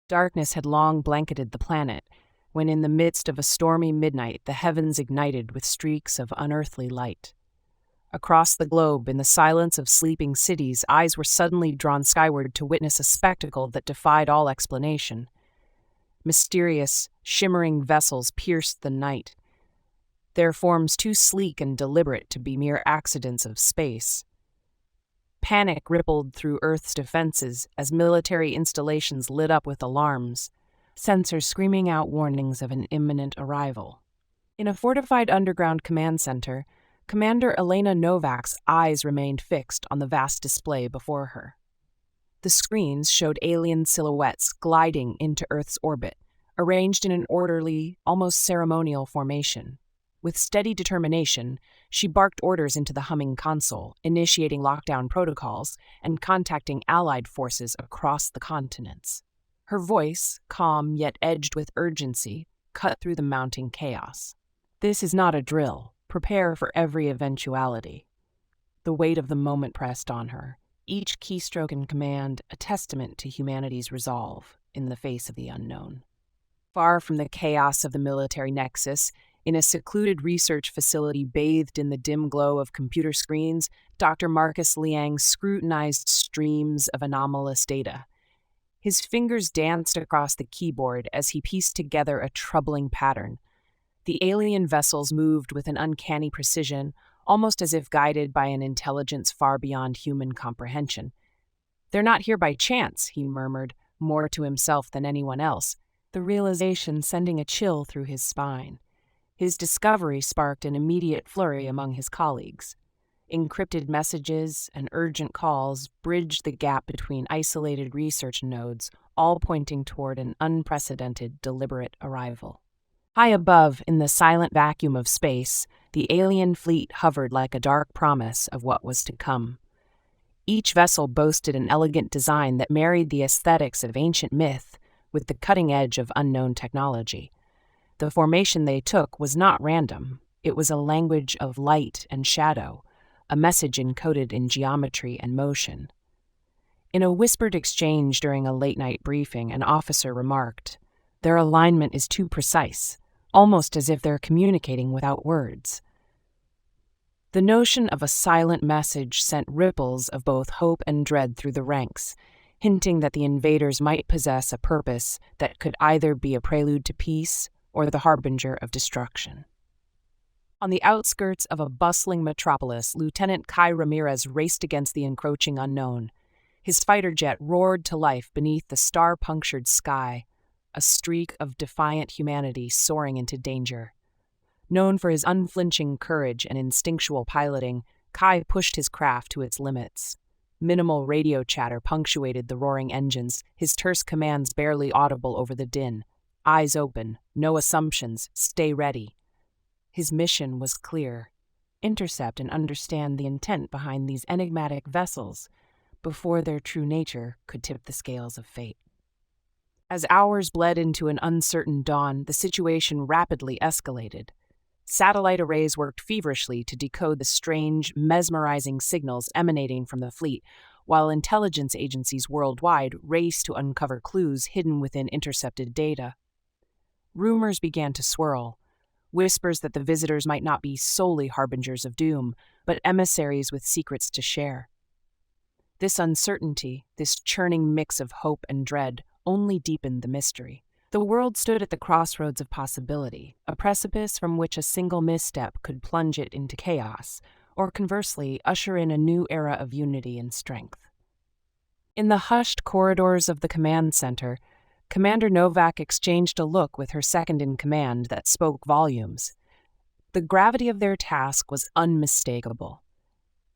Darkness had long blanketed the planet, when in the midst of a stormy midnight the heavens ignited with streaks of unearthly light. Across the globe, in the silence of sleeping cities, eyes were suddenly drawn skyward to witness a spectacle that defied all explanation. Mysterious, shimmering vessels pierced the night, their forms too sleek and deliberate to be mere accidents of space. Panic rippled through Earth's defenses as military installations lit up with alarms, sensors screaming out warnings of an imminent arrival. In a fortified underground command center, Commander Elena Novak's eyes remained fixed on the vast display before her. The screens showed alien silhouettes gliding into Earth's orbit, arranged in an orderly, almost ceremonial formation. With steady determination, she barked orders into the humming console, initiating lockdown protocols and contacting Allied forces across the continents. Her voice, calm yet edged with urgency, cut through the mounting chaos. "This is not a drill. Prepare for every eventuality." The weight of the moment pressed on her, each keystroke in command a testament to humanity's resolve in the face of the unknown. Far from the chaos of the military nexus, in a secluded research facility bathed in the dim glow of computer screens, Dr. Marcus Liang scrutinized streams of anomalous data. His fingers danced across the keyboard as he pieced together a troubling pattern. The alien vessels moved with an uncanny precision, almost as if guided by an intelligence far beyond human comprehension. "They're not here by chance," he murmured, more to himself than anyone else, the realization sending a chill through his spine. His discovery sparked an immediate flurry among his colleagues. Encrypted messages and urgent calls bridged the gap between isolated research nodes, all pointing toward an unprecedented, deliberate arrival. High above, in the silent vacuum of space, the alien fleet hovered like a dark promise of what was to come. Each vessel boasted an elegant design that married the aesthetics of ancient myth with the cutting edge of unknown technology. The formation they took was not random. It was a language of light and shadow, a message encoded in geometry and motion. In a whispered exchange during a late-night briefing, an officer remarked, "Their alignment is too precise, almost as if they're communicating without words." The notion of a silent message sent ripples of both hope and dread through the ranks, hinting that the invaders might possess a purpose that could either be a prelude to peace or the harbinger of destruction. On the outskirts of a bustling metropolis, Lieutenant Kai Ramirez raced against the encroaching unknown. His fighter jet roared to life beneath the star-punctured sky, a streak of defiant humanity soaring into danger. Known for his unflinching courage and instinctual piloting, Kai pushed his craft to its limits. Minimal radio chatter punctuated the roaring engines, his terse commands barely audible over the din. "Eyes open, no assumptions, stay ready." His mission was clear: intercept and understand the intent behind these enigmatic vessels before their true nature could tip the scales of fate. As hours bled into an uncertain dawn, the situation rapidly escalated. Satellite arrays worked feverishly to decode the strange, mesmerizing signals emanating from the fleet, while intelligence agencies worldwide raced to uncover clues hidden within intercepted data. Rumors began to swirl, whispers that the visitors might not be solely harbingers of doom, but emissaries with secrets to share. This uncertainty, this churning mix of hope and dread, only deepened the mystery. The world stood at the crossroads of possibility, a precipice from which a single misstep could plunge it into chaos, or conversely, usher in a new era of unity and strength. In the hushed corridors of the command center, Commander Novak exchanged a look with her second-in-command that spoke volumes. The gravity of their task was unmistakable.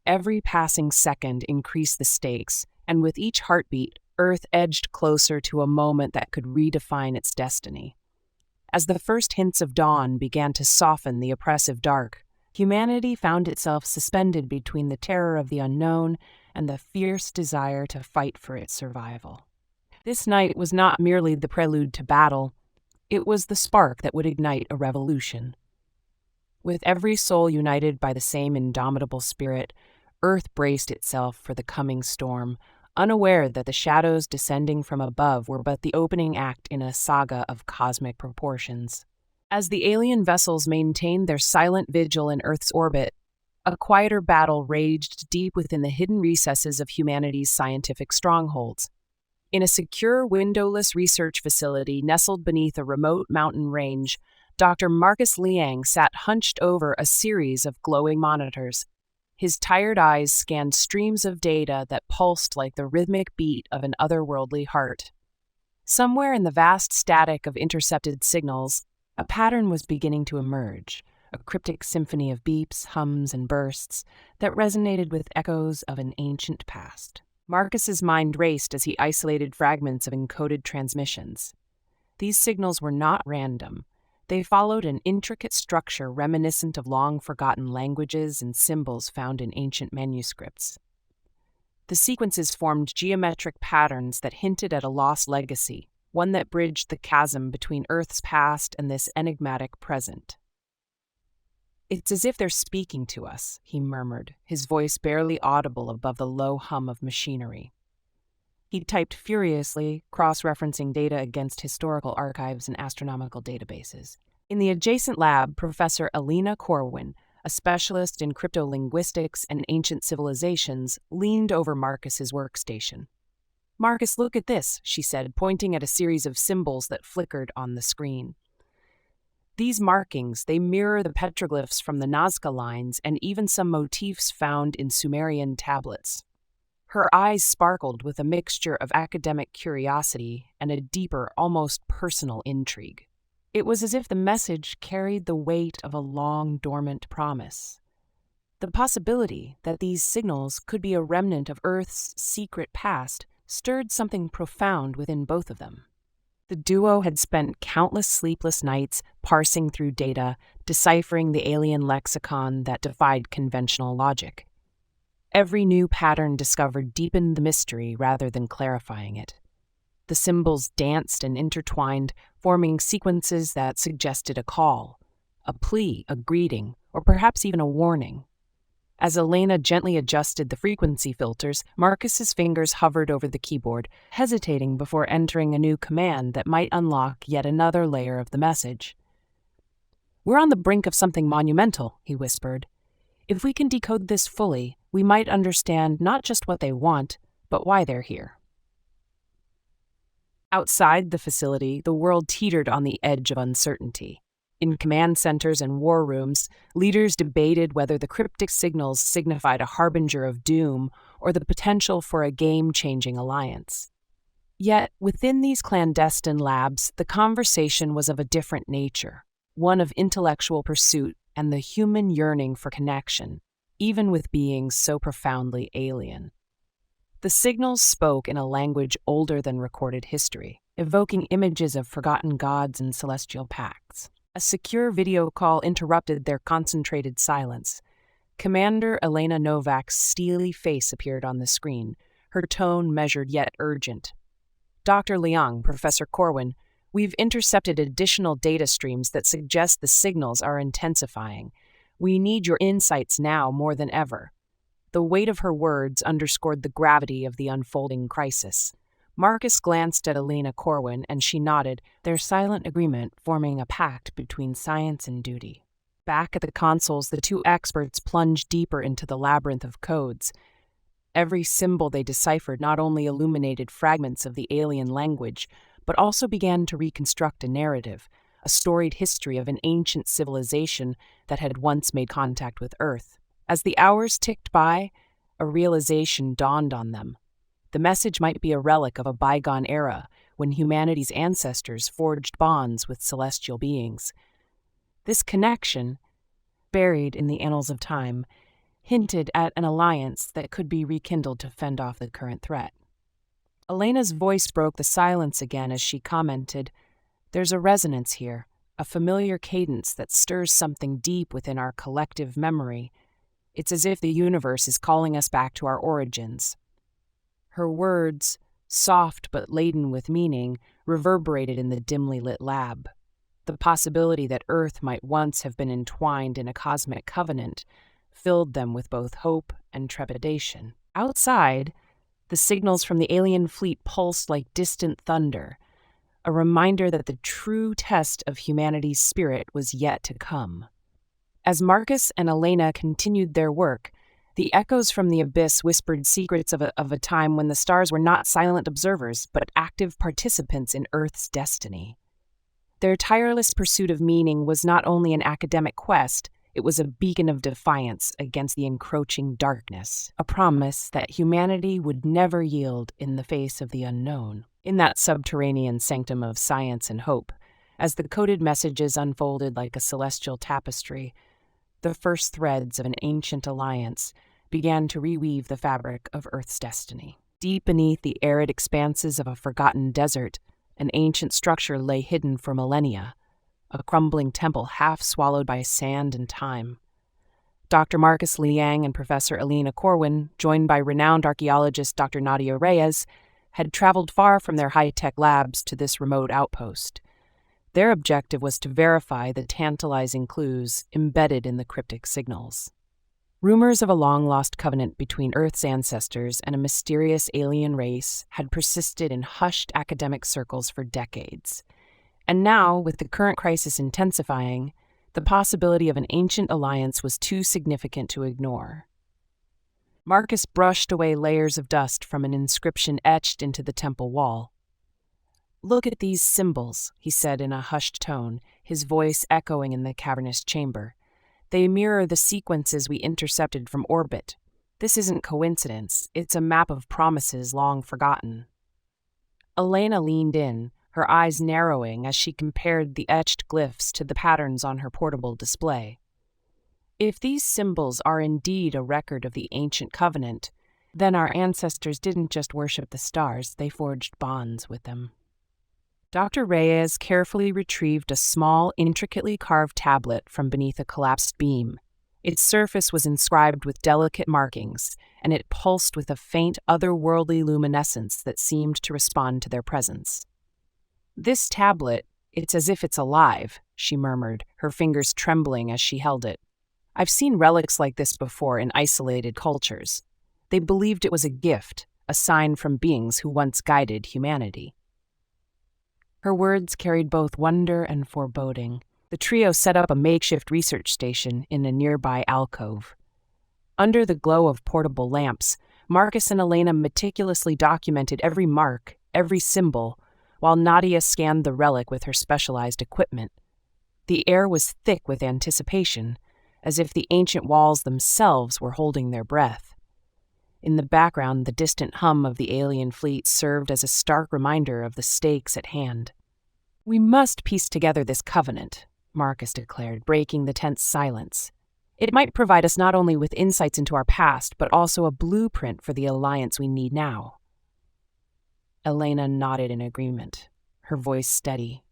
Every passing second increased the stakes, and with each heartbeat, Earth edged closer to a moment that could redefine its destiny. As the first hints of dawn began to soften the oppressive dark, humanity found itself suspended between the terror of the unknown and the fierce desire to fight for its survival. This night was not merely the prelude to battle, it was the spark that would ignite a revolution. With every soul united by the same indomitable spirit, Earth braced itself for the coming storm, unaware that the shadows descending from above were but the opening act in a saga of cosmic proportions. As the alien vessels maintained their silent vigil in Earth's orbit, a quieter battle raged deep within the hidden recesses of humanity's scientific strongholds. In a secure, windowless research facility nestled beneath a remote mountain range, Dr. Marcus Liang sat hunched over a series of glowing monitors. His tired eyes scanned streams of data that pulsed like the rhythmic beat of an otherworldly heart. Somewhere in the vast static of intercepted signals, a pattern was beginning to emerge, a cryptic symphony of beeps, hums, and bursts that resonated with echoes of an ancient past. Marcus's mind raced as he isolated fragments of encoded transmissions. These signals were not random. They followed an intricate structure reminiscent of long-forgotten languages and symbols found in ancient manuscripts. The sequences formed geometric patterns that hinted at a lost legacy, one that bridged the chasm between Earth's past and this enigmatic present. "It's as if they're speaking to us," he murmured, his voice barely audible above the low hum of machinery. He typed furiously, cross-referencing data against historical archives and astronomical databases. In the adjacent lab, Professor Alina Corwin, a specialist in cryptolinguistics and ancient civilizations, leaned over Marcus's workstation. "Marcus, look at this," she said, pointing at a series of symbols that flickered on the screen. "These markings, they mirror the petroglyphs from the Nazca lines and even some motifs found in Sumerian tablets." Her eyes sparkled with a mixture of academic curiosity and a deeper, almost personal intrigue. It was as if the message carried the weight of a long, dormant promise. The possibility that these signals could be a remnant of Earth's secret past stirred something profound within both of them. The duo had spent countless sleepless nights parsing through data, deciphering the alien lexicon that defied conventional logic. Every new pattern discovered deepened the mystery rather than clarifying it. The symbols danced and intertwined, forming sequences that suggested a call, a plea, a greeting, or perhaps even a warning. As Elena gently adjusted the frequency filters, Marcus's fingers hovered over the keyboard, hesitating before entering a new command that might unlock yet another layer of the message. "We're on the brink of something monumental," he whispered. "If we can decode this fully, we might understand not just what they want, but why they're here." Outside the facility, the world teetered on the edge of uncertainty. In command centers and war rooms, leaders debated whether the cryptic signals signified a harbinger of doom or the potential for a game-changing alliance. Yet, within these clandestine labs, the conversation was of a different nature, one of intellectual pursuit and the human yearning for connection, even with beings so profoundly alien. The signals spoke in a language older than recorded history, evoking images of forgotten gods and celestial pacts. A secure video call interrupted their concentrated silence. Commander Elena Novak's steely face appeared on the screen, her tone measured yet urgent. "Dr. Liang, Professor Corwin, we've intercepted additional data streams that suggest the signals are intensifying. We need your insights now more than ever." The weight of her words underscored the gravity of the unfolding crisis. Marcus glanced at Elena Corwin, and she nodded, their silent agreement forming a pact between science and duty. Back at the consoles, the two experts plunged deeper into the labyrinth of codes. Every symbol they deciphered not only illuminated fragments of the alien language, but also began to reconstruct a narrative, a storied history of an ancient civilization that had once made contact with Earth. As the hours ticked by, a realization dawned on them. The message might be a relic of a bygone era when humanity's ancestors forged bonds with celestial beings. This connection, buried in the annals of time, hinted at an alliance that could be rekindled to fend off the current threat. Elena's voice broke the silence again as she commented, "There's a resonance here, a familiar cadence that stirs something deep within our collective memory. It's as if the universe is calling us back to our origins." Her words, soft but laden with meaning, reverberated in the dimly lit lab. The possibility that Earth might once have been entwined in a cosmic covenant filled them with both hope and trepidation. Outside, the signals from the alien fleet pulsed like distant thunder, a reminder that the true test of humanity's spirit was yet to come. As Marcus and Elena continued their work, the echoes from the abyss whispered secrets of a time when the stars were not silent observers, but active participants in Earth's destiny. Their tireless pursuit of meaning was not only an academic quest, it was a beacon of defiance against the encroaching darkness, a promise that humanity would never yield in the face of the unknown. In that subterranean sanctum of science and hope, as the coded messages unfolded like a celestial tapestry, the first threads of an ancient alliance began to reweave the fabric of Earth's destiny. Deep beneath the arid expanses of a forgotten desert, an ancient structure lay hidden for millennia, a crumbling temple half swallowed by sand and time. Dr. Marcus Liang and Professor Elena Corwin, joined by renowned archaeologist Dr. Nadia Reyes, had traveled far from their high-tech labs to this remote outpost. Their objective was to verify the tantalizing clues embedded in the cryptic signals. Rumors of a long-lost covenant between Earth's ancestors and a mysterious alien race had persisted in hushed academic circles for decades. And now, with the current crisis intensifying, the possibility of an ancient alliance was too significant to ignore. Marcus brushed away layers of dust from an inscription etched into the temple wall. "Look at these symbols," he said in a hushed tone, his voice echoing in the cavernous chamber. "They mirror the sequences we intercepted from orbit. This isn't coincidence, it's a map of promises long forgotten." Elena leaned in, her eyes narrowing as she compared the etched glyphs to the patterns on her portable display. If these symbols are indeed a record of the ancient covenant, then our ancestors didn't just worship the stars, they forged bonds with them. Dr. Reyes carefully retrieved a small, intricately carved tablet from beneath a collapsed beam. Its surface was inscribed with delicate markings, and it pulsed with a faint, otherworldly luminescence that seemed to respond to their presence. "This tablet, it's as if it's alive," she murmured, her fingers trembling as she held it. "I've seen relics like this before in isolated cultures. They believed it was a gift, a sign from beings who once guided humanity." Her words carried both wonder and foreboding. The trio set up a makeshift research station in a nearby alcove. Under the glow of portable lamps, Marcus and Elena meticulously documented every mark, every symbol, while Nadia scanned the relic with her specialized equipment. The air was thick with anticipation, as if the ancient walls themselves were holding their breath. In the background, the distant hum of the alien fleet served as a stark reminder of the stakes at hand. "We must piece together this covenant," Marcus declared, breaking the tense silence. "It might provide us not only with insights into our past, but also a blueprint for the alliance we need now." Elena nodded in agreement, her voice steady.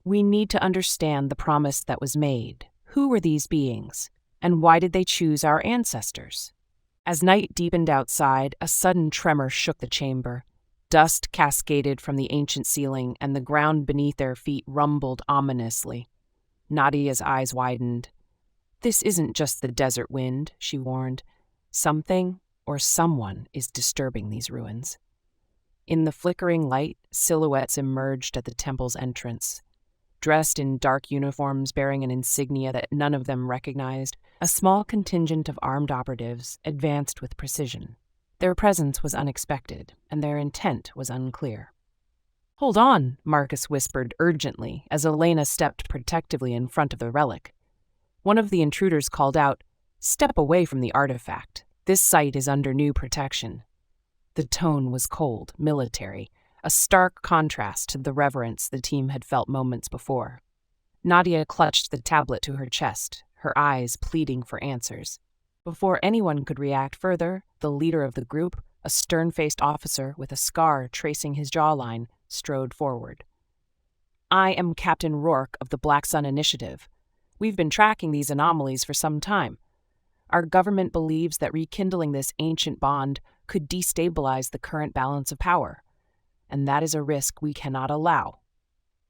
"We need to understand the promise that was made. Who were these beings, and why did they choose our ancestors?" As night deepened outside, a sudden tremor shook the chamber. Dust cascaded from the ancient ceiling, and the ground beneath their feet rumbled ominously. Nadia's eyes widened. "This isn't just the desert wind," she warned. "Something or someone is disturbing these ruins." In the flickering light, silhouettes emerged at the temple's entrance. Dressed in dark uniforms bearing an insignia that none of them recognized, a small contingent of armed operatives advanced with precision. Their presence was unexpected, and their intent was unclear. "Hold on," Marcus whispered urgently as Elena stepped protectively in front of the relic. One of the intruders called out, "Step away from the artifact. This site is under new protection." The tone was cold, military, a stark contrast to the reverence the team had felt moments before. Nadia clutched the tablet to her chest, her eyes pleading for answers. Before anyone could react further, the leader of the group, a stern-faced officer with a scar tracing his jawline, strode forward. "I am Captain Rourke of the Black Sun Initiative. We've been tracking these anomalies for some time. Our government believes that rekindling this ancient bond could destabilize the current balance of power, and that is a risk we cannot allow."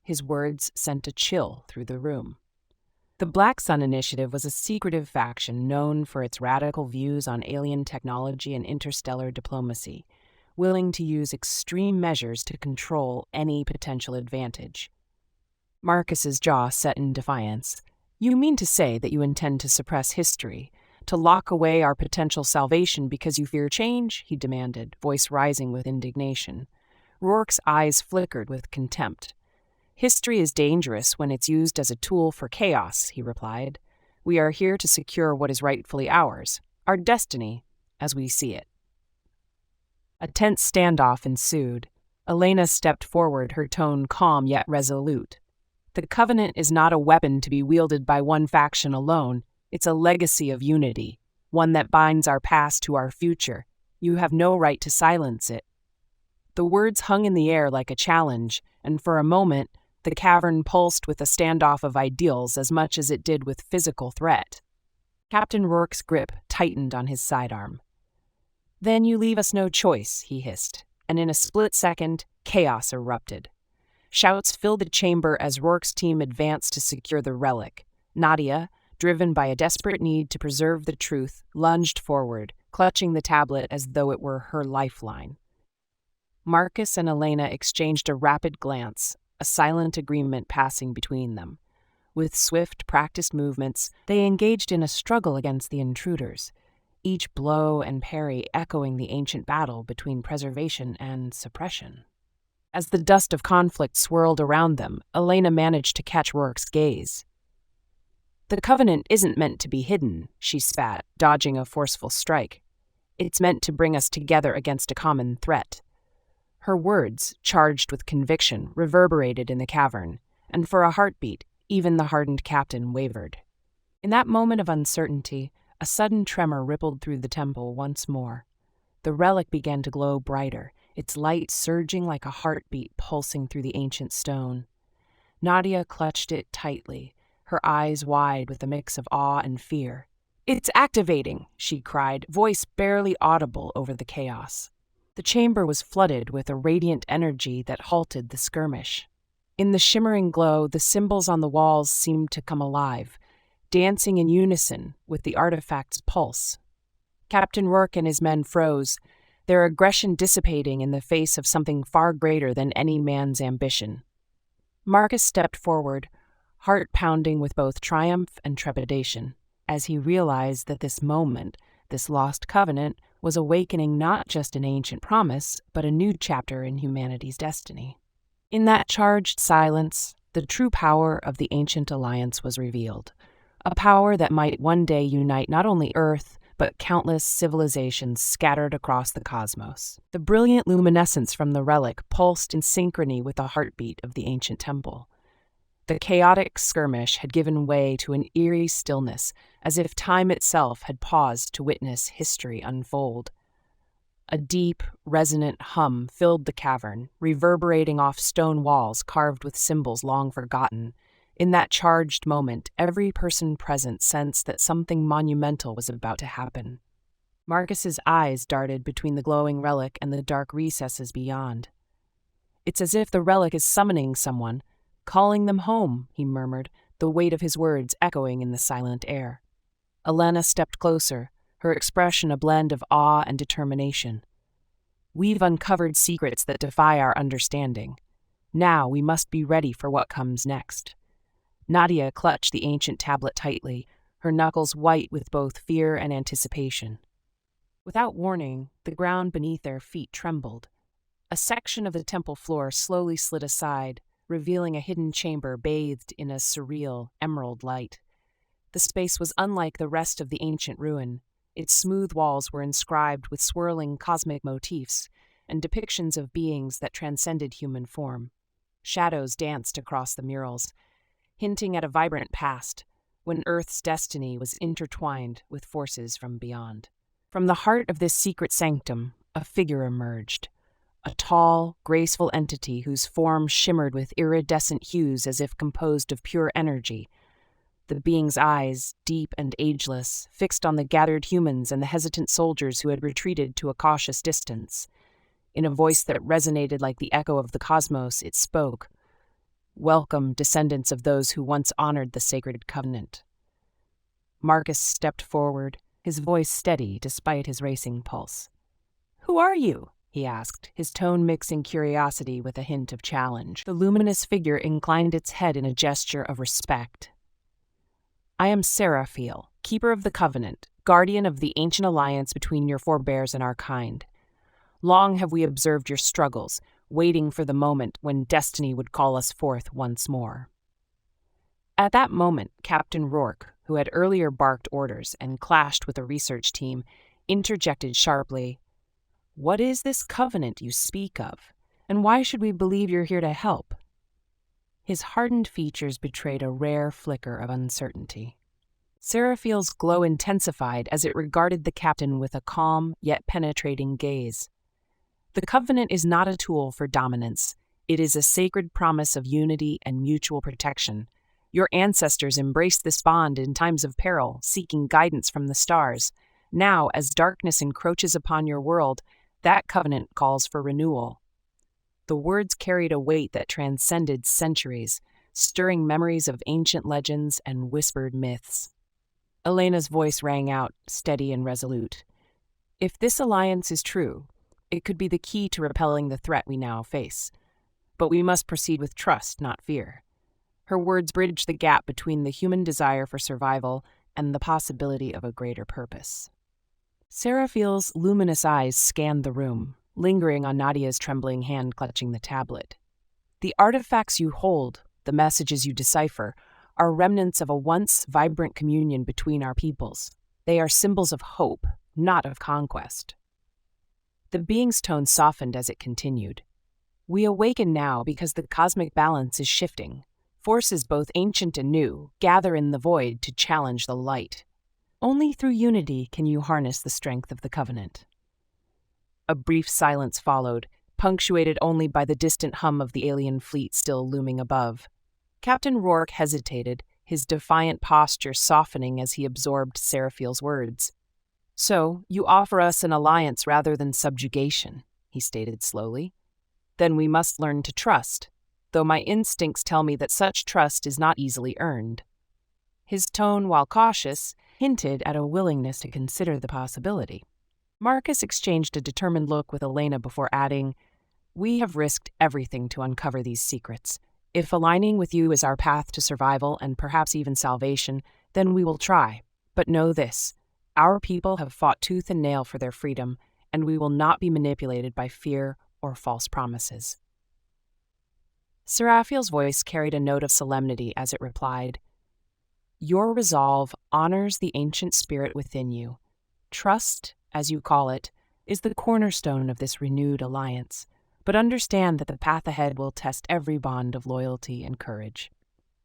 His words sent a chill through the room. The Black Sun Initiative was a secretive faction known for its radical views on alien technology and interstellar diplomacy, willing to use extreme measures to control any potential advantage. Marcus's jaw set in defiance. "You mean to say that you intend to suppress history, to lock away our potential salvation because you fear change?" he demanded, voice rising with indignation. Rourke's eyes flickered with contempt. "History is dangerous when it's used as a tool for chaos," he replied. "We are here to secure what is rightfully ours, our destiny, as we see it." A tense standoff ensued. Elena stepped forward, her tone calm yet resolute. "The Covenant is not a weapon to be wielded by one faction alone. It's a legacy of unity, one that binds our past to our future. You have no right to silence it." The words hung in the air like a challenge, and for a moment, the cavern pulsed with a standoff of ideals as much as it did with physical threat. Captain Rourke's grip tightened on his sidearm. "Then you leave us no choice," he hissed, and in a split second, chaos erupted. Shouts filled the chamber as Rourke's team advanced to secure the relic. Nadia, driven by a desperate need to preserve the truth, lunged forward, clutching the tablet as though it were her lifeline. Marcus and Elena exchanged a rapid glance, a silent agreement passing between them. With swift, practiced movements, they engaged in a struggle against the intruders, each blow and parry echoing the ancient battle between preservation and suppression. As the dust of conflict swirled around them, Elena managed to catch Rourke's gaze. "The Covenant isn't meant to be hidden," she spat, dodging a forceful strike. "It's meant to bring us together against a common threat." Her words, charged with conviction, reverberated in the cavern, and for a heartbeat, even the hardened captain wavered. In that moment of uncertainty, a sudden tremor rippled through the temple once more. The relic began to glow brighter, its light surging like a heartbeat pulsing through the ancient stone. Nadia clutched it tightly, her eyes wide with a mix of awe and fear. "It's activating!" she cried, voice barely audible over the chaos. The chamber was flooded with a radiant energy that halted the skirmish. In the shimmering glow, the symbols on the walls seemed to come alive, dancing in unison with the artifact's pulse. Captain Rourke and his men froze, their aggression dissipating in the face of something far greater than any man's ambition. Marcus stepped forward, heart pounding with both triumph and trepidation, as he realized that this moment, this lost covenant, was awakening not just an ancient promise, but a new chapter in humanity's destiny. In that charged silence, the true power of the ancient alliance was revealed, a power that might one day unite not only Earth, but countless civilizations scattered across the cosmos. The brilliant luminescence from the relic pulsed in synchrony with the heartbeat of the ancient temple. The chaotic skirmish had given way to an eerie stillness, as if time itself had paused to witness history unfold. A deep, resonant hum filled the cavern, reverberating off stone walls carved with symbols long forgotten. In that charged moment, every person present sensed that something monumental was about to happen. Marcus's eyes darted between the glowing relic and the dark recesses beyond. "It's as if the relic is summoning someone, calling them home," he murmured, the weight of his words echoing in the silent air. Elena stepped closer, her expression a blend of awe and determination. "We've uncovered secrets that defy our understanding. Now we must be ready for what comes next." Nadia clutched the ancient tablet tightly, her knuckles white with both fear and anticipation. Without warning, the ground beneath their feet trembled. A section of the temple floor slowly slid aside, revealing a hidden chamber bathed in a surreal, emerald light. The space was unlike the rest of the ancient ruin. Its smooth walls were inscribed with swirling cosmic motifs and depictions of beings that transcended human form. Shadows danced across the murals, hinting at a vibrant past, when Earth's destiny was intertwined with forces from beyond. From the heart of this secret sanctum, a figure emerged. A tall, graceful entity whose form shimmered with iridescent hues as if composed of pure energy. The being's eyes, deep and ageless, fixed on the gathered humans and the hesitant soldiers who had retreated to a cautious distance. In a voice that resonated like the echo of the cosmos, it spoke. Welcome, descendants of those who once honored the sacred covenant. Marcus stepped forward, his voice steady despite his racing pulse. Who are you? He asked, his tone mixing curiosity with a hint of challenge. The luminous figure inclined its head in a gesture of respect. I am Seraphiel, keeper of the covenant, guardian of the ancient alliance between your forebears and our kind. Long have we observed your struggles, waiting for the moment when destiny would call us forth once more. At that moment, Captain Rourke, who had earlier barked orders and clashed with the research team, interjected sharply, What is this covenant you speak of, and why should we believe you're here to help? His hardened features betrayed a rare flicker of uncertainty. Seraphiel's glow intensified as it regarded the captain with a calm yet penetrating gaze. The covenant is not a tool for dominance. It is a sacred promise of unity and mutual protection. Your ancestors embraced this bond in times of peril, seeking guidance from the stars. Now, as darkness encroaches upon your world, that covenant calls for renewal. The words carried a weight that transcended centuries, stirring memories of ancient legends and whispered myths. Elena's voice rang out, steady and resolute. If this alliance is true, it could be the key to repelling the threat we now face. But we must proceed with trust, not fear. Her words bridged the gap between the human desire for survival and the possibility of a greater purpose. Seraphiel's luminous eyes scanned the room, lingering on Nadia's trembling hand clutching the tablet. The artifacts you hold, the messages you decipher, are remnants of a once vibrant communion between our peoples. They are symbols of hope, not of conquest. The being's tone softened as it continued. We awaken now because the cosmic balance is shifting. Forces both ancient and new gather in the void to challenge the light. Only through unity can you harness the strength of the covenant. A brief silence followed, punctuated only by the distant hum of the alien fleet still looming above. Captain Rourke hesitated, his defiant posture softening as he absorbed Seraphiel's words. So, you offer us an alliance rather than subjugation, he stated slowly. Then we must learn to trust, though my instincts tell me that such trust is not easily earned. His tone, while cautious, hinted at a willingness to consider the possibility. Marcus exchanged a determined look with Elena before adding, We have risked everything to uncover these secrets. If aligning with you is our path to survival and perhaps even salvation, then we will try. But know this. Our people have fought tooth and nail for their freedom, and we will not be manipulated by fear or false promises. Seraphiel's voice carried a note of solemnity as it replied, Your resolve honors the ancient spirit within you. Trust, as you call it, is the cornerstone of this renewed alliance, but understand that the path ahead will test every bond of loyalty and courage.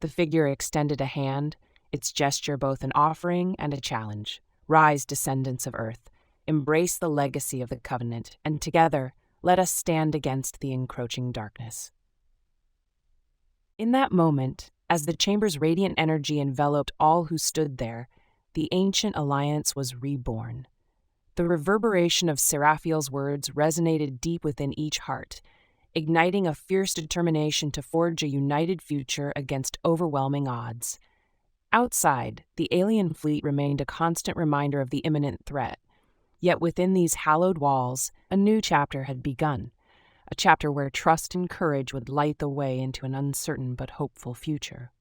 The figure extended a hand, its gesture both an offering and a challenge. Rise, descendants of Earth, embrace the legacy of the covenant, and together, let us stand against the encroaching darkness. In that moment, as the chamber's radiant energy enveloped all who stood there, the ancient alliance was reborn. The reverberation of Seraphiel's words resonated deep within each heart, igniting a fierce determination to forge a united future against overwhelming odds. Outside, the alien fleet remained a constant reminder of the imminent threat. Yet within these hallowed walls, a new chapter had begun, a chapter where trust and courage would light the way into an uncertain but hopeful future.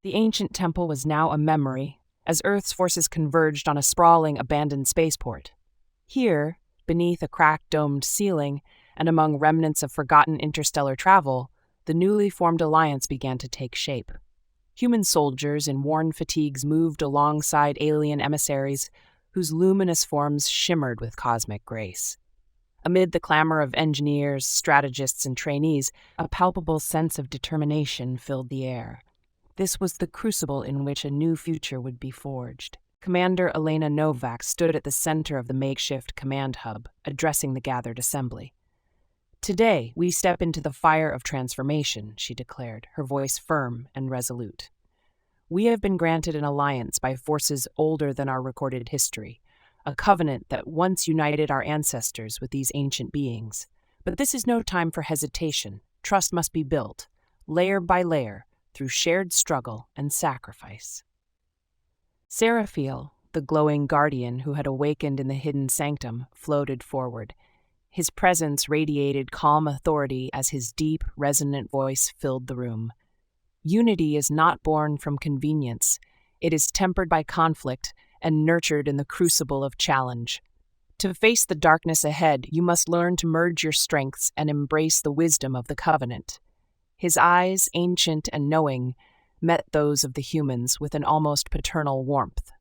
The ancient temple was now a memory, as Earth's forces converged on a sprawling, abandoned spaceport. Here, beneath a cracked domed ceiling, and among remnants of forgotten interstellar travel, the newly formed alliance began to take shape. Human soldiers in worn fatigues moved alongside alien emissaries, whose luminous forms shimmered with cosmic grace. Amid the clamor of engineers, strategists, and trainees, a palpable sense of determination filled the air. This was the crucible in which a new future would be forged. Commander Elena Novak stood at the center of the makeshift command hub, addressing the gathered assembly. Today, we step into the fire of transformation, she declared, her voice firm and resolute. We have been granted an alliance by forces older than our recorded history, a covenant that once united our ancestors with these ancient beings. But this is no time for hesitation. Trust must be built. layer by layer, through shared struggle and sacrifice. Seraphiel, the glowing guardian who had awakened in the hidden sanctum, floated forward. His presence radiated calm authority as his deep, resonant voice filled the room. Unity is not born from convenience. It is tempered by conflict and nurtured in the crucible of challenge. To face the darkness ahead, you must learn to merge your strengths and embrace the wisdom of the covenant. His eyes, ancient and knowing, met those of the humans with an almost paternal warmth.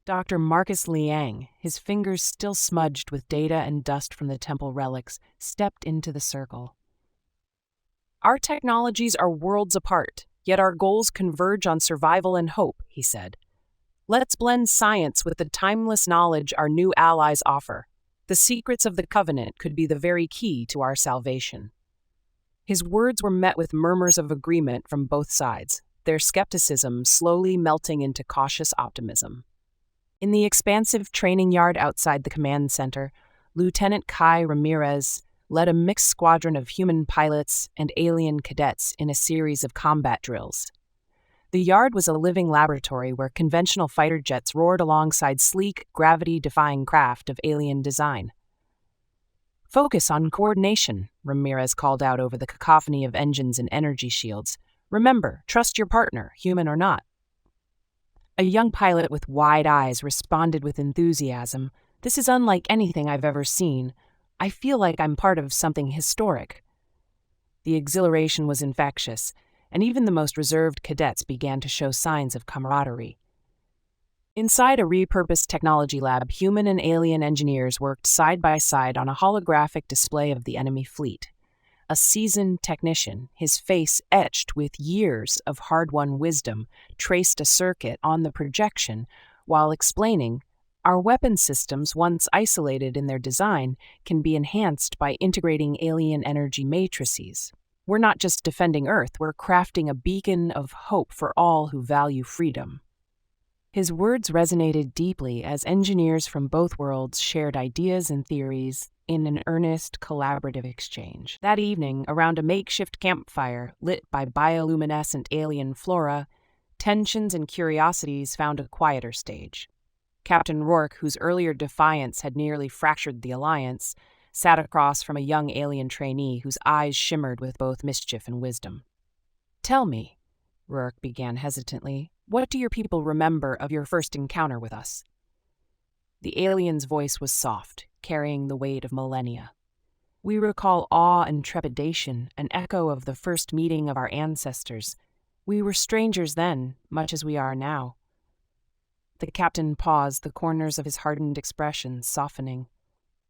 Dr. Marcus Liang, his fingers still smudged with data and dust from the temple relics, stepped into the circle. Our technologies are worlds apart, yet our goals converge on survival and hope, he said. Let's blend science with the timeless knowledge our new allies offer. The secrets of the covenant could be the very key to our salvation. His words were met with murmurs of agreement from both sides, their skepticism slowly melting into cautious optimism. In the expansive training yard outside the command center, Lieutenant Kai Ramirez led a mixed squadron of human pilots and alien cadets in a series of combat drills. The yard was a living laboratory where conventional fighter jets roared alongside sleek, gravity-defying craft of alien design. Focus on coordination, Ramirez called out over the cacophony of engines and energy shields. Remember, trust your partner, human or not. A young pilot with wide eyes responded with enthusiasm. This is unlike anything I've ever seen. I feel like I'm part of something historic. The exhilaration was infectious, and even the most reserved cadets began to show signs of camaraderie. Inside a repurposed technology lab, human and alien engineers worked side by side on a holographic display of the enemy fleet. A seasoned technician, his face etched with years of hard-won wisdom, traced a circuit on the projection while explaining, our weapon systems, once isolated in their design, can be enhanced by integrating alien energy matrices. We're not just defending Earth, we're crafting a beacon of hope for all who value freedom. His words resonated deeply as engineers from both worlds shared ideas and theories in an earnest, collaborative exchange. That evening, around a makeshift campfire lit by bioluminescent alien flora, tensions and curiosities found a quieter stage. Captain Rourke, whose earlier defiance had nearly fractured the alliance, sat across from a young alien trainee whose eyes shimmered with both mischief and wisdom. "Tell me," Rourke began hesitantly, "what do your people remember of your first encounter with us?" The alien's voice was soft, carrying the weight of millennia. "We recall awe and trepidation, an echo of the first meeting of our ancestors. We were strangers then, much as we are now." The captain paused, the corners of his hardened expression softening.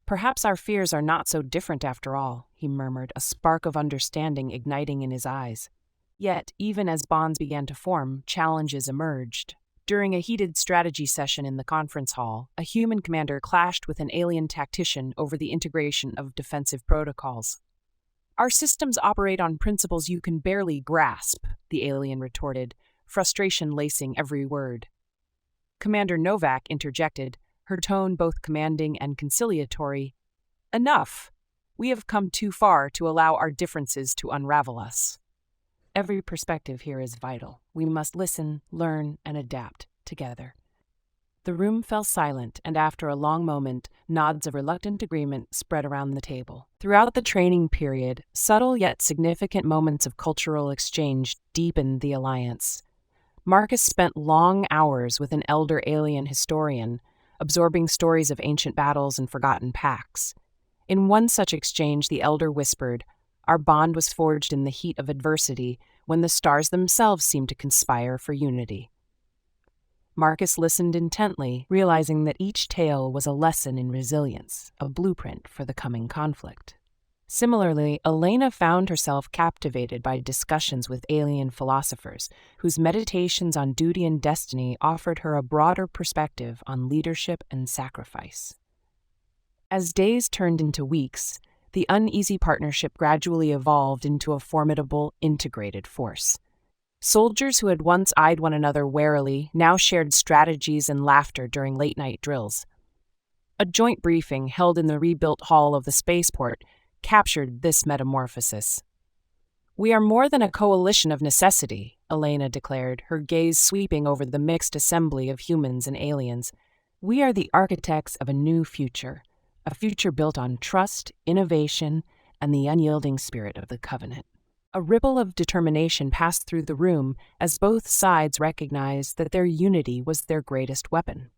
"Perhaps our fears are not so different after all," he murmured, a spark of understanding igniting in his eyes. Yet, even as bonds began to form, challenges emerged. During a heated strategy session in the conference hall, a human commander clashed with an alien tactician over the integration of defensive protocols. "Our systems operate on principles you can barely grasp," the alien retorted, frustration lacing every word. Commander Novak interjected, her tone both commanding and conciliatory. "Enough! We have come too far to allow our differences to unravel us. Every perspective here is vital. We must listen, learn, and adapt together." The room fell silent, and after a long moment, nods of reluctant agreement spread around the table. Throughout the training period, subtle yet significant moments of cultural exchange deepened the alliance. Marcus spent long hours with an elder alien historian, absorbing stories of ancient battles and forgotten pacts. In one such exchange, the elder whispered, "Our bond was forged in the heat of adversity, when the stars themselves seemed to conspire for unity." Marcus listened intently, realizing that each tale was a lesson in resilience, a blueprint for the coming conflict. Similarly, Elena found herself captivated by discussions with alien philosophers, whose meditations on duty and destiny offered her a broader perspective on leadership and sacrifice. As days turned into weeks, the uneasy partnership gradually evolved into a formidable, integrated force. Soldiers who had once eyed one another warily now shared strategies and laughter during late-night drills. A joint briefing held in the rebuilt hall of the spaceport captured this metamorphosis. "We are more than a coalition of necessity," Elena declared, her gaze sweeping over the mixed assembly of humans and aliens. "We are the architects of a new future, a future built on trust, innovation, and the unyielding spirit of the Covenant." A ripple of determination passed through the room as both sides recognized that their unity was their greatest weapon.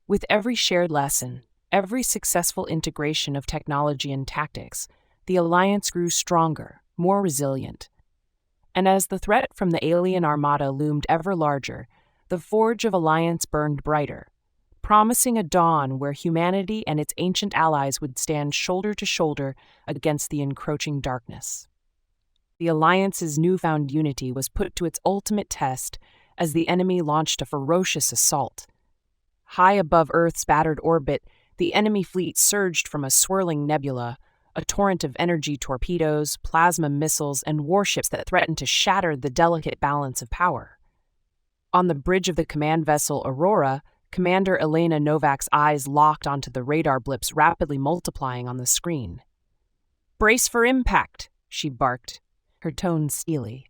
With every shared lesson, every successful integration of technology and tactics, the alliance grew stronger, more resilient. And as the threat from the alien armada loomed ever larger, the forge of alliance burned brighter, promising a dawn where humanity and its ancient allies would stand shoulder to shoulder against the encroaching darkness. The alliance's newfound unity was put to its ultimate test as the enemy launched a ferocious assault. High above Earth's battered orbit, the enemy fleet surged from a swirling nebula, a torrent of energy torpedoes, plasma missiles, and warships that threatened to shatter the delicate balance of power. On the bridge of the command vessel Aurora, Commander Elena Novak's eyes locked onto the radar blips rapidly multiplying on the screen. "Brace for impact," she barked, her tone steely.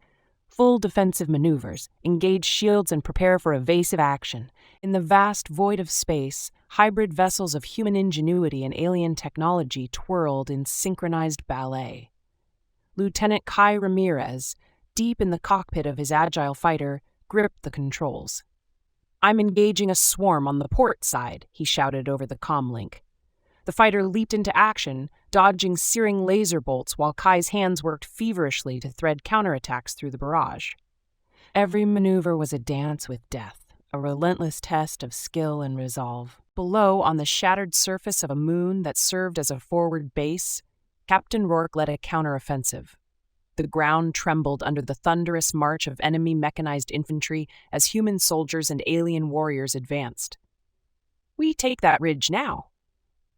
"Full defensive maneuvers, engage shields and prepare for evasive action." In the vast void of space, hybrid vessels of human ingenuity and alien technology twirled in synchronized ballet. Lieutenant Kai Ramirez, deep in the cockpit of his agile fighter, gripped the controls. "I'm engaging a swarm on the port side," he shouted over the comlink. The fighter leaped into action, dodging searing laser bolts while Kai's hands worked feverishly to thread counterattacks through the barrage. Every maneuver was a dance with death, a relentless test of skill and resolve. Below, on the shattered surface of a moon that served as a forward base, Captain Rourke led a counteroffensive. The ground trembled under the thunderous march of enemy mechanized infantry as human soldiers and alien warriors advanced. "We take that ridge now,"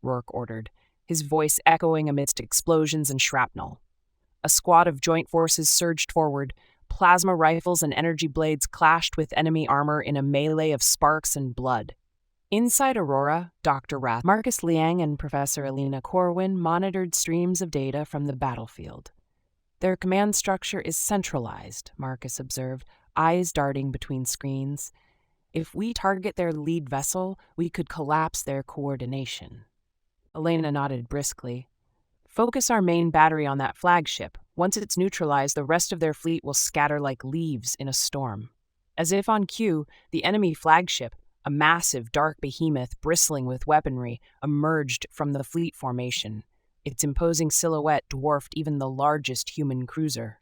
Rourke ordered, his voice echoing amidst explosions and shrapnel. A squad of joint forces surged forward. Plasma rifles and energy blades clashed with enemy armor in a melee of sparks and blood. Inside Aurora, Dr. Rath, Marcus Liang, and Professor Elena Corwin monitored streams of data from the battlefield. "Their command structure is centralized," Marcus observed, eyes darting between screens. "If we target their lead vessel, we could collapse their coordination." Elena nodded briskly. "Focus our main battery on that flagship. Once it's neutralized, the rest of their fleet will scatter like leaves in a storm." As if on cue, the enemy flagship, a massive dark behemoth bristling with weaponry, emerged from the fleet formation. Its imposing silhouette dwarfed even the largest human cruiser.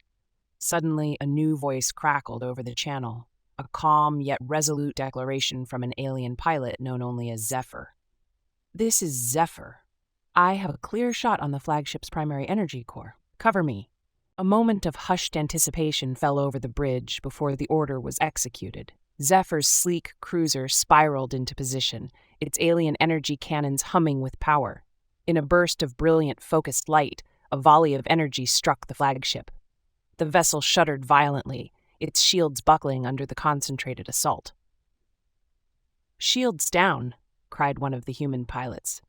Suddenly, a new voice crackled over the channel, a calm yet resolute declaration from an alien pilot known only as Zephyr. "This is Zephyr. I have a clear shot on the flagship's primary energy core. Cover me." A moment of hushed anticipation fell over the bridge before the order was executed. Zephyr's sleek cruiser spiraled into position, its alien energy cannons humming with power. In a burst of brilliant, focused light, a volley of energy struck the flagship. The vessel shuddered violently, its shields buckling under the concentrated assault. "Shields down," cried one of the human pilots.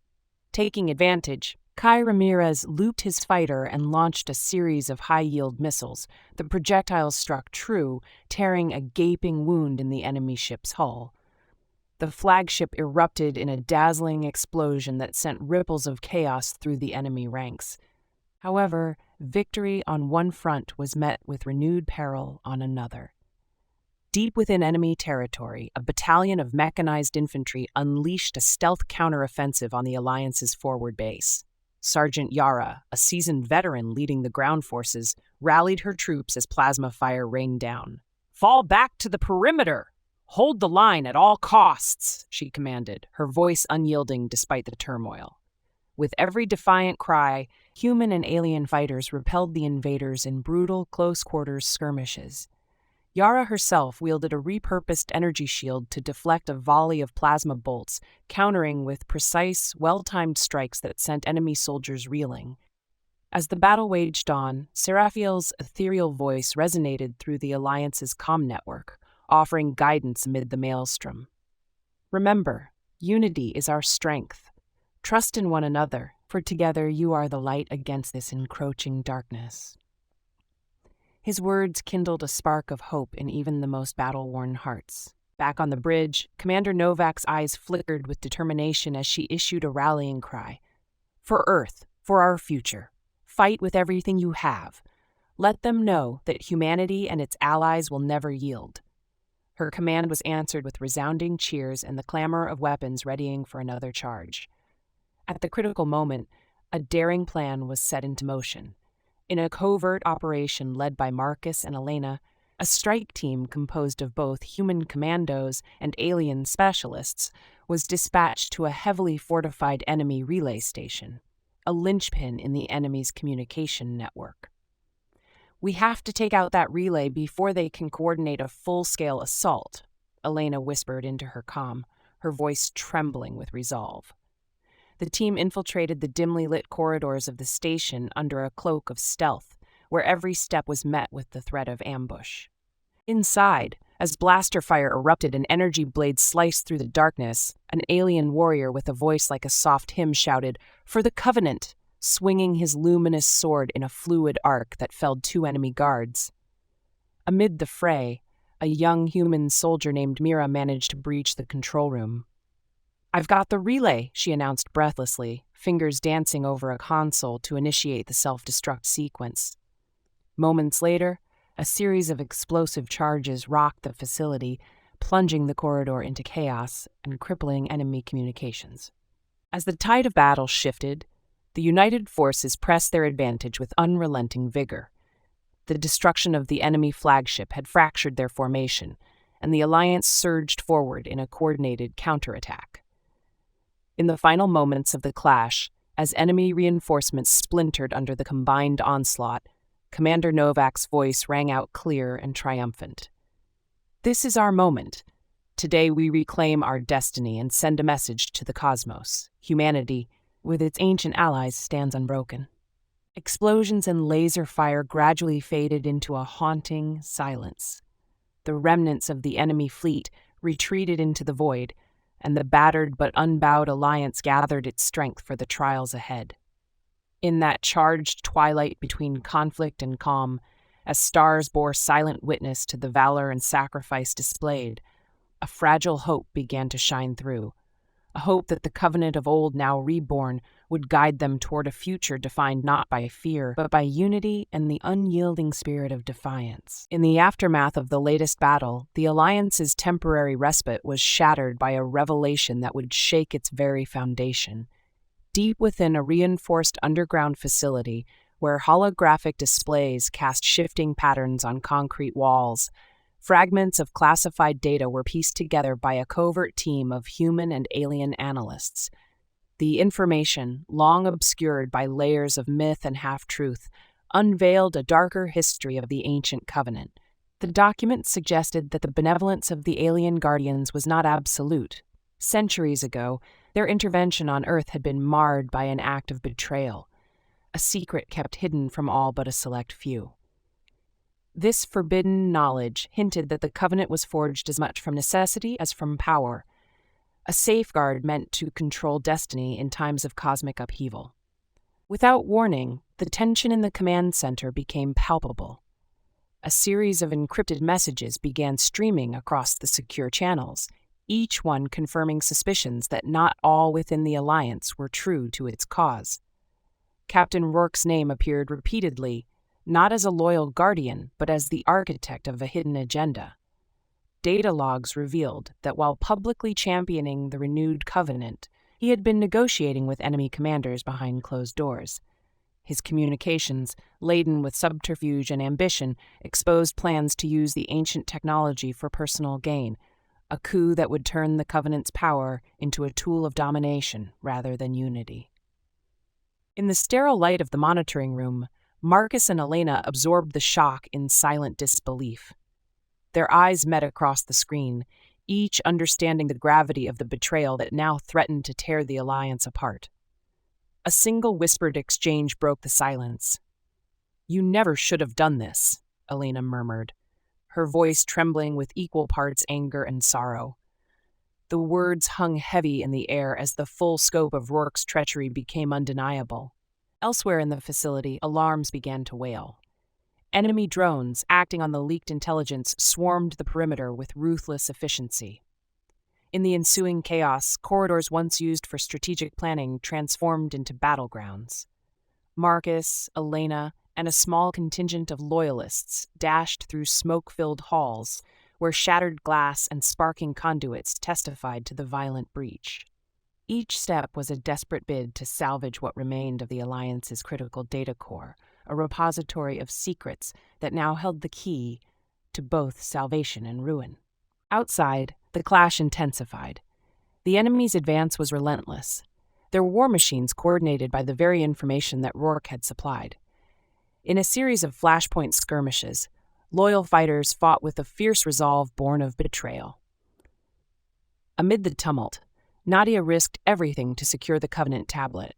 Taking advantage, Kai Ramirez looped his fighter and launched a series of high-yield missiles. The projectiles struck true, tearing a gaping wound in the enemy ship's hull. The flagship erupted in a dazzling explosion that sent ripples of chaos through the enemy ranks. However, victory on one front was met with renewed peril on another. Deep within enemy territory, a battalion of mechanized infantry unleashed a stealth counteroffensive on the Alliance's forward base. Sergeant Yara, a seasoned veteran leading the ground forces, rallied her troops as plasma fire rained down. "Fall back to the perimeter! Hold the line at all costs," she commanded, her voice unyielding despite the turmoil. With every defiant cry, human and alien fighters repelled the invaders in brutal, close-quarters skirmishes. Yara herself wielded a repurposed energy shield to deflect a volley of plasma bolts, countering with precise, well-timed strikes that sent enemy soldiers reeling. As the battle waged on, Seraphiel's ethereal voice resonated through the Alliance's comm network, offering guidance amid the maelstrom. "Remember, unity is our strength. Trust in one another, for together you are the light against this encroaching darkness." His words kindled a spark of hope in even the most battle-worn hearts. Back on the bridge, Commander Novak's eyes flickered with determination as she issued a rallying cry. For Earth, for our future. Fight with everything you have. Let them know that humanity and its allies will never yield. Her command was answered with resounding cheers and the clamor of weapons readying for another charge. At the critical moment, a daring plan was set into motion. In a covert operation led by Marcus and Elena, a strike team composed of both human commandos and alien specialists was dispatched to a heavily fortified enemy relay station, a linchpin in the enemy's communication network. We have to take out that relay before they can coordinate a full-scale assault, Elena whispered into her comm, her voice trembling with resolve. The team infiltrated the dimly lit corridors of the station under a cloak of stealth, where every step was met with the threat of ambush. Inside, as blaster fire erupted and energy blades sliced through the darkness, an alien warrior with a voice like a soft hymn shouted, "For the Covenant!" swinging his luminous sword in a fluid arc that felled 2 enemy guards. Amid the fray, a young human soldier named Mira managed to breach the control room. "I've got the relay," she announced breathlessly, fingers dancing over a console to initiate the self-destruct sequence. Moments later, a series of explosive charges rocked the facility, plunging the corridor into chaos and crippling enemy communications. As the tide of battle shifted, the united forces pressed their advantage with unrelenting vigor. The destruction of the enemy flagship had fractured their formation, and the Alliance surged forward in a coordinated counterattack. In the final moments of the clash, as enemy reinforcements splintered under the combined onslaught, Commander Novak's voice rang out clear and triumphant. "This is our moment. Today we reclaim our destiny and send a message to the cosmos. Humanity, with its ancient allies, stands unbroken." Explosions and laser fire gradually faded into a haunting silence. The remnants of the enemy fleet retreated into the void, and the battered but unbowed Alliance gathered its strength for the trials ahead. In that charged twilight between conflict and calm, as stars bore silent witness to the valor and sacrifice displayed, a fragile hope began to shine through, a hope that the Covenant of old, now reborn, would guide them toward a future defined not by fear, but by unity and the unyielding spirit of defiance. In the aftermath of the latest battle, the Alliance's temporary respite was shattered by a revelation that would shake its very foundation. Deep within a reinforced underground facility, where holographic displays cast shifting patterns on concrete walls, fragments of classified data were pieced together by a covert team of human and alien analysts. The information, long obscured by layers of myth and half-truth, unveiled a darker history of the ancient covenant. The document suggested that the benevolence of the alien guardians was not absolute. Centuries ago, their intervention on Earth had been marred by an act of betrayal, a secret kept hidden from all but a select few. This forbidden knowledge hinted that the covenant was forged as much from necessity as from power, a safeguard meant to control destiny in times of cosmic upheaval. Without warning, the tension in the command center became palpable. A series of encrypted messages began streaming across the secure channels, each one confirming suspicions that not all within the Alliance were true to its cause. Captain Rourke's name appeared repeatedly, not as a loyal guardian, but as the architect of a hidden agenda. Data logs revealed that while publicly championing the renewed covenant, he had been negotiating with enemy commanders behind closed doors. His communications, laden with subterfuge and ambition, exposed plans to use the ancient technology for personal gain, a coup that would turn the covenant's power into a tool of domination rather than unity. In the sterile light of the monitoring room, Marcus and Elena absorbed the shock in silent disbelief. Their eyes met across the screen, each understanding the gravity of the betrayal that now threatened to tear the Alliance apart. A single whispered exchange broke the silence. "You never should have done this," Elena murmured, her voice trembling with equal parts anger and sorrow. The words hung heavy in the air as the full scope of Rourke's treachery became undeniable. Elsewhere in the facility, alarms began to wail. Enemy drones, acting on the leaked intelligence, swarmed the perimeter with ruthless efficiency. In the ensuing chaos, corridors once used for strategic planning transformed into battlegrounds. Marcus, Elena, and a small contingent of loyalists dashed through smoke-filled halls where shattered glass and sparking conduits testified to the violent breach. Each step was a desperate bid to salvage what remained of the Alliance's critical data core, a repository of secrets that now held the key to both salvation and ruin. Outside, the clash intensified. The enemy's advance was relentless. Their war machines coordinated by the very information that Rourke had supplied. In a series of flashpoint skirmishes, loyal fighters fought with a fierce resolve born of betrayal. Amid the tumult, Nadia risked everything to secure the Covenant tablet,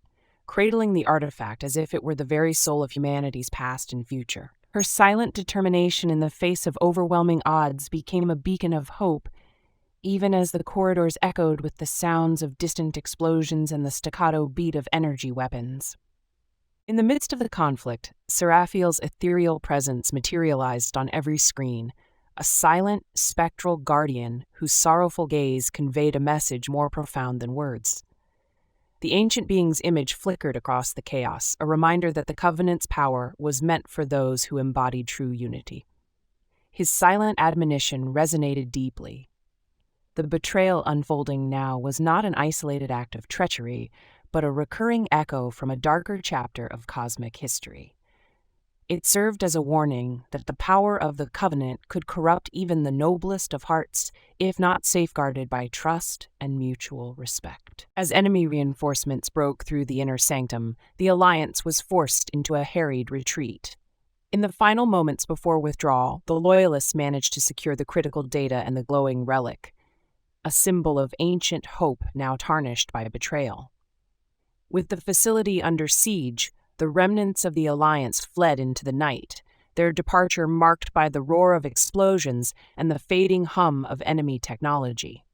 cradling the artifact as if it were the very soul of humanity's past and future. Her silent determination in the face of overwhelming odds became a beacon of hope, even as the corridors echoed with the sounds of distant explosions and the staccato beat of energy weapons. In the midst of the conflict, Seraphiel's ethereal presence materialized on every screen, a silent, spectral guardian whose sorrowful gaze conveyed a message more profound than words. The ancient being's image flickered across the chaos, a reminder that the Covenant's power was meant for those who embodied true unity. His silent admonition resonated deeply. The betrayal unfolding now was not an isolated act of treachery, but a recurring echo from a darker chapter of cosmic history. It served as a warning that the power of the Covenant could corrupt even the noblest of hearts, if not safeguarded by trust and mutual respect. As enemy reinforcements broke through the inner sanctum, the Alliance was forced into a harried retreat. In the final moments before withdrawal, the Loyalists managed to secure the critical data and the glowing relic, a symbol of ancient hope now tarnished by betrayal. With the facility under siege, the remnants of the Alliance fled into the night, their departure marked by the roar of explosions and the fading hum of enemy technology.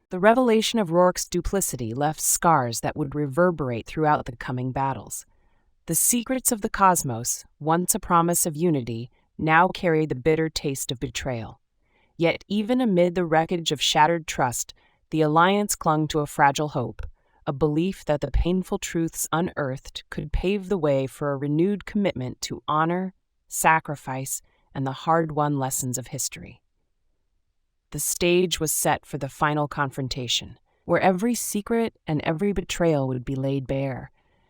The revelation of Rourke's duplicity left scars that would reverberate throughout the coming battles. The secrets of the cosmos, once a promise of unity, now carried the bitter taste of betrayal. Yet even amid the wreckage of shattered trust, the Alliance clung to a fragile hope, a belief that the painful truths unearthed could pave the way for a renewed commitment to honor, sacrifice, and the hard-won lessons of history. The stage was set for the final confrontation, where every secret and every betrayal would be laid bare,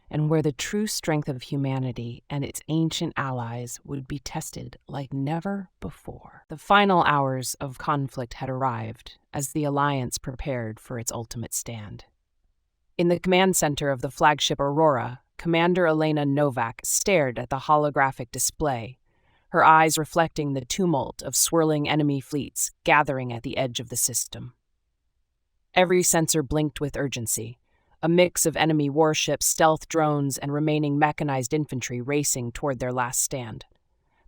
and where the true strength of humanity and its ancient allies would be tested like never before. The final hours of conflict had arrived as the Alliance prepared for its ultimate stand. In the command center of the flagship Aurora, Commander Elena Novak stared at the holographic display, her eyes reflecting the tumult of swirling enemy fleets gathering at the edge of the system. Every sensor blinked with urgency, a mix of enemy warships, stealth drones, and remaining mechanized infantry racing toward their last stand.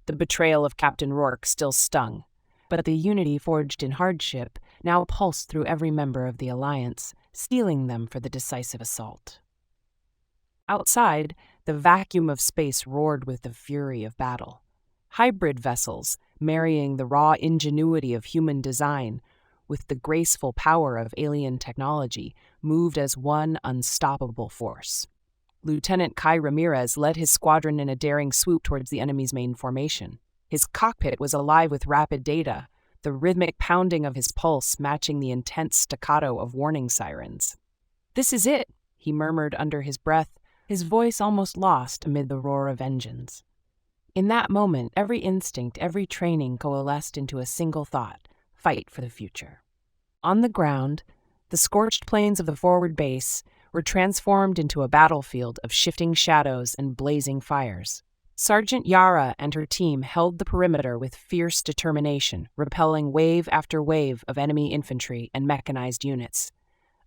The betrayal of Captain Rourke still stung, but the unity forged in hardship now pulsed through every member of the Alliance, steeling them for the decisive assault. Outside, the vacuum of space roared with the fury of battle. Hybrid vessels, marrying the raw ingenuity of human design with the graceful power of alien technology, moved as one unstoppable force. Lieutenant Kai Ramirez led his squadron in a daring swoop towards the enemy's main formation. His cockpit was alive with rapid data, the rhythmic pounding of his pulse matching the intense staccato of warning sirens. "This is it," he murmured under his breath, his voice almost lost amid the roar of engines. In that moment, every instinct, every training coalesced into a single thought: fight for the future. On the ground, the scorched plains of the forward base were transformed into a battlefield of shifting shadows and blazing fires. Sergeant Yara and her team held the perimeter with fierce determination, repelling wave after wave of enemy infantry and mechanized units.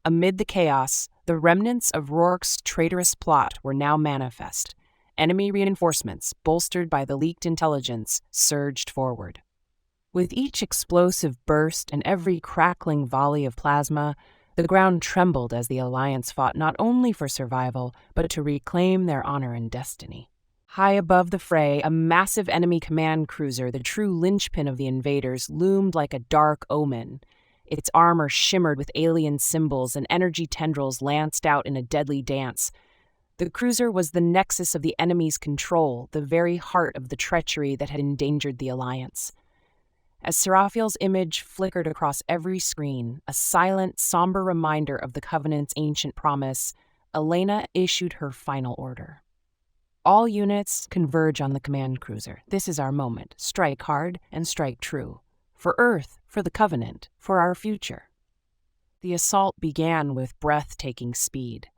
Amid the chaos, the remnants of Rourke's traitorous plot were now manifest. Enemy reinforcements, bolstered by the leaked intelligence, surged forward. With each explosive burst and every crackling volley of plasma, the ground trembled as the Alliance fought not only for survival, but to reclaim their honor and destiny. High above the fray, a massive enemy command cruiser, the true linchpin of the invaders, loomed like a dark omen. Its armor shimmered with alien symbols, and energy tendrils lanced out in a deadly dance. The cruiser was the nexus of the enemy's control, the very heart of the treachery that had endangered the Alliance. As Seraphiel's image flickered across every screen, a silent, somber reminder of the Covenant's ancient promise, Elena issued her final order. All units converge on the command cruiser. This is our moment. Strike hard and strike true. For Earth, for the Covenant, for our future. The assault began with breathtaking speed.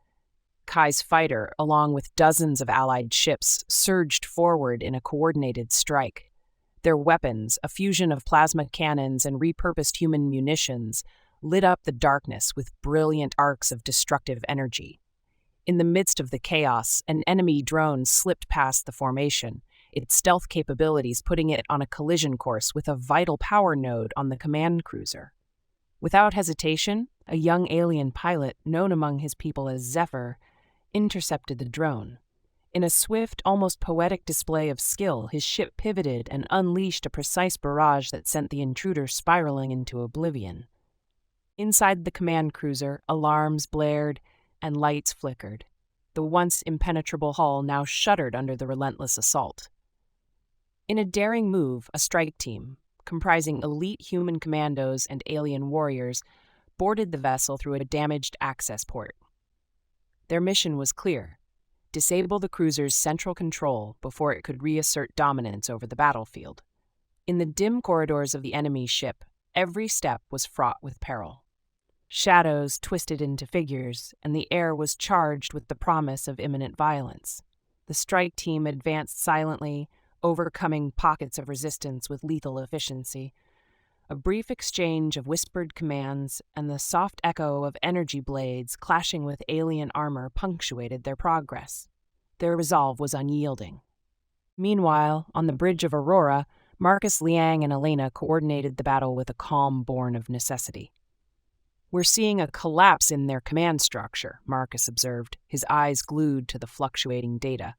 Kai's fighter, along with dozens of Allied ships, surged forward in a coordinated strike. Their weapons, a fusion of plasma cannons and repurposed human munitions, lit up the darkness with brilliant arcs of destructive energy. In the midst of the chaos, an enemy drone slipped past the formation, its stealth capabilities putting it on a collision course with a vital power node on the command cruiser. Without hesitation, a young alien pilot, known among his people as Zephyr, intercepted the drone. In a swift, almost poetic display of skill, his ship pivoted and unleashed a precise barrage that sent the intruder spiraling into oblivion. Inside the command cruiser, alarms blared and lights flickered. The once impenetrable hull now shuddered under the relentless assault. In a daring move, a strike team, comprising elite human commandos and alien warriors, boarded the vessel through a damaged access port. Their mission was clear: disable the cruiser's central control before it could reassert dominance over the battlefield. In the dim corridors of the enemy ship, every step was fraught with peril. Shadows twisted into figures, and the air was charged with the promise of imminent violence. The strike team advanced silently, overcoming pockets of resistance with lethal efficiency. A brief exchange of whispered commands and the soft echo of energy blades clashing with alien armor punctuated their progress. Their resolve was unyielding. Meanwhile, on the bridge of Aurora, Marcus, Liang, and Elena coordinated the battle with a calm born of necessity. "We're seeing a collapse in their command structure," Marcus observed, his eyes glued to the fluctuating data.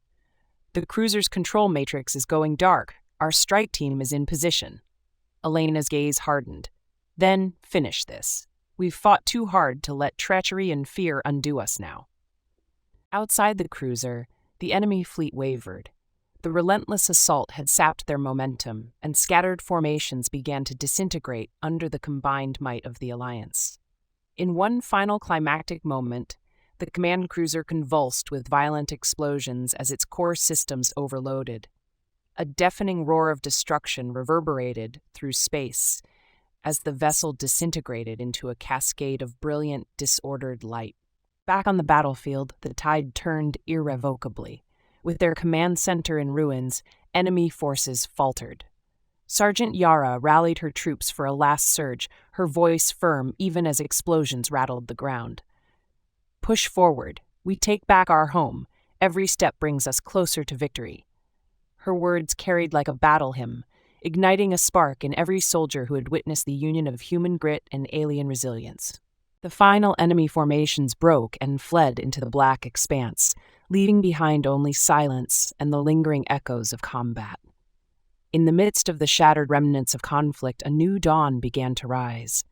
"The cruiser's control matrix is going dark. Our strike team is in position." Elena's gaze hardened. "Then finish this. We've fought too hard to let treachery and fear undo us now." Outside the cruiser, the enemy fleet wavered. The relentless assault had sapped their momentum, and scattered formations began to disintegrate under the combined might of the Alliance. In one final climactic moment, the command cruiser convulsed with violent explosions as its core systems overloaded. A deafening roar of destruction reverberated through space as the vessel disintegrated into a cascade of brilliant, disordered light. Back on the battlefield, the tide turned irrevocably. With their command center in ruins, enemy forces faltered. Sergeant Yara rallied her troops for a last surge, her voice firm even as explosions rattled the ground. "Push forward. We take back our home. Every step brings us closer to victory." Her words carried like a battle hymn, igniting a spark in every soldier who had witnessed the union of human grit and alien resilience. The final enemy formations broke and fled into the black expanse, leaving behind only silence and the lingering echoes of combat. In the midst of the shattered remnants of conflict, a new dawn began to rise.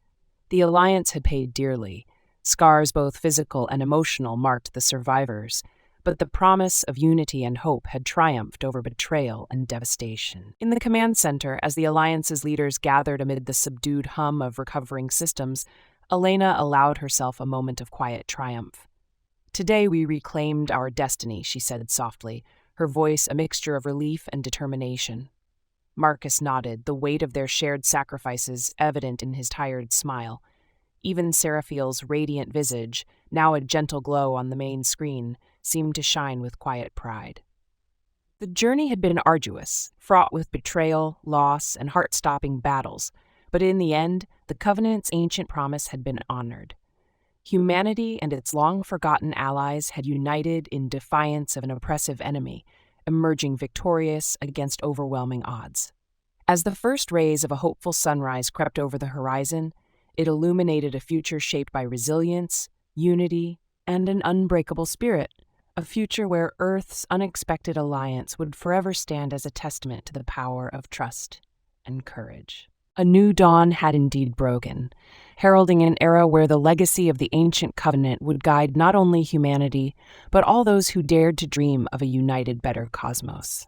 The Alliance had paid dearly. Scars both physical and emotional marked the survivors, but the promise of unity and hope had triumphed over betrayal and devastation. In the command center, as the Alliance's leaders gathered amid the subdued hum of recovering systems, Elena allowed herself a moment of quiet triumph. "Today we reclaimed our destiny," she said softly, her voice a mixture of relief and determination. Marcus nodded, the weight of their shared sacrifices evident in his tired smile. Even Seraphiel's radiant visage, now a gentle glow on the main screen, seemed to shine with quiet pride. The journey had been arduous, fraught with betrayal, loss, and heart-stopping battles, but in the end, the Covenant's ancient promise had been honored. Humanity and its long-forgotten allies had united in defiance of an oppressive enemy, emerging victorious against overwhelming odds. As the first rays of a hopeful sunrise crept over the horizon, it illuminated a future shaped by resilience, unity, and an unbreakable spirit, a future where Earth's unexpected alliance would forever stand as a testament to the power of trust and courage. A new dawn had indeed broken, heralding an era where the legacy of the ancient covenant would guide not only humanity, but all those who dared to dream of a united, better cosmos.